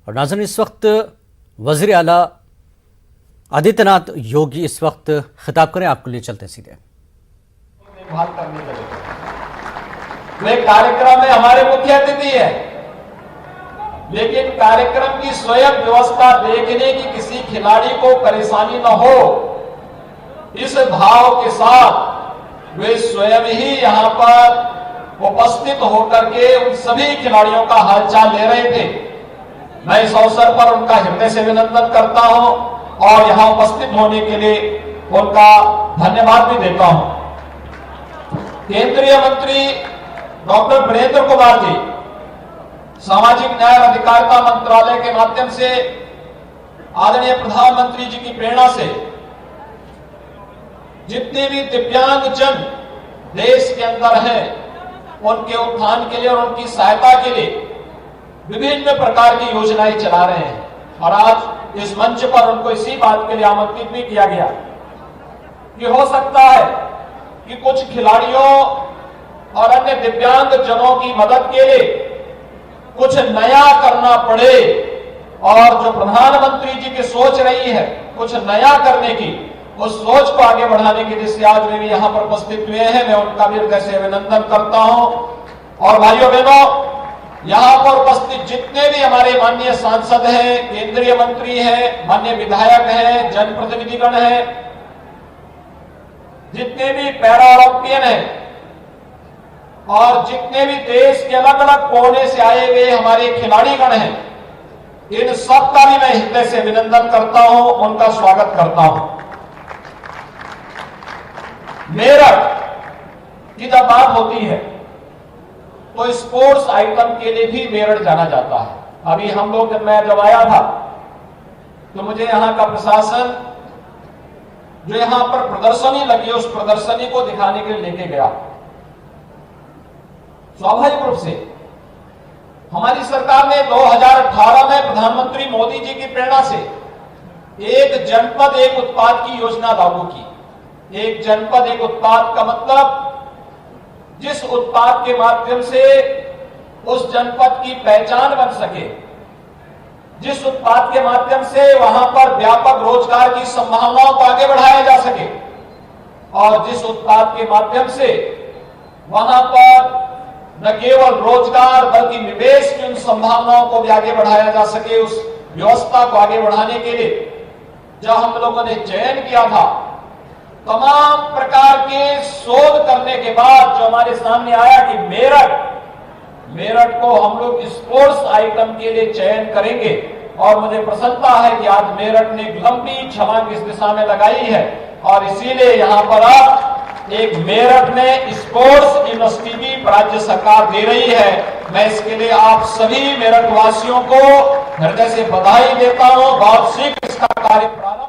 और नाज़रीन, इस वक्त वज़ीर आला आदित्यनाथ योगी इस वक्त खिताब करें, आपके लिए चलते सीधे। वे कार्यक्रम में हमारे मुख्य अतिथि है, लेकिन कार्यक्रम की स्वयं व्यवस्था देखने की किसी खिलाड़ी को परेशानी न हो, इस भाव के साथ वे स्वयं ही यहां पर उपस्थित होकर के उन सभी खिलाड़ियों का हालचाल ले रहे थे। मैं इस अवसर पर उनका हृदय से अभिनंदन करता हूं और यहां उपस्थित होने के लिए उनका धन्यवाद भी देता हूं। केंद्रीय मंत्री डॉक्टर वीरेंद्र कुमार जी सामाजिक न्याय और अधिकारिता मंत्रालय के माध्यम से आदरणीय प्रधानमंत्री जी की प्रेरणा से जितने भी दिव्यांग जन देश के अंदर हैं, उनके उत्थान के लिए और उनकी सहायता के लिए विभिन्न प्रकार की योजनाएं चला रहे हैं। और आज इस मंच पर उनको इसी बात के लिए आमंत्रित भी किया गया कि हो सकता है कि कुछ खिलाड़ियों और अन्य दिव्यांग जनों की मदद के लिए कुछ नया करना पड़े, और जो प्रधानमंत्री जी की सोच रही है कुछ नया करने की, उस सोच को आगे बढ़ाने के लिए आज वे भी यहां पर उपस्थित हुए हैं। मैं उनका भी हृदय से अभिनंदन करता हूं। और भाइयों बहनों, यहां पर उपस्थित जितने भी हमारे माननीय सांसद हैं, केंद्रीय मंत्री हैं, माननीय विधायक हैं, जनप्रतिनिधिगण हैं, जितने भी पैरा ओलंपियन हैं और जितने भी देश के अलग अलग कोने से आए हुए हमारे खिलाड़ीगण हैं, इन सबका भी मैं हृदय से अभिनंदन करता हूं, उनका स्वागत करता हूं। मेरठ की जब बात होती है तो स्पोर्ट्स आइटम के लिए भी मेरठ जाना जाता है। अभी हम लोग जब आया था तो मुझे यहां का प्रशासन जो यहां पर प्रदर्शनी लगी, उस प्रदर्शनी को दिखाने के लिए लेके गया। स्वाभाविक रूप से हमारी सरकार ने 2018 में प्रधानमंत्री मोदी जी की प्रेरणा से एक जनपद एक उत्पाद की योजना लागू की। एक जनपद एक उत्पाद का मतलब जिस उत्पाद के माध्यम से उस जनपद की पहचान बन सके, जिस उत्पाद के माध्यम से वहां पर व्यापक रोजगार की संभावनाओं को आगे बढ़ाया जा सके, और जिस उत्पाद के माध्यम से वहां पर न केवल रोजगार बल्कि निवेश की उन संभावनाओं को भी आगे बढ़ाया जा सके, उस व्यवस्था को आगे बढ़ाने के लिए जब हम लोगों ने चयन किया था, तमाम प्रकार के शोध करने के बाद जो हमारे सामने आया कि मेरठ को हम लोग स्पोर्ट्स आइटम के लिए चयन करेंगे। और मुझे प्रसन्नता है कि आज मेरठ ने एक लंबी छलांग इस दिशा में लगाई है, और इसीलिए यहां पर अब एक मेरठ में स्पोर्ट्स यूनिवर्सिटी भी राज्य सरकार दे रही है। मैं इसके लिए आप सभी मेरठ वासियों को हृदय से बधाई देता हूं। बहुत शीघ्र इसका कार्य प्रारंभ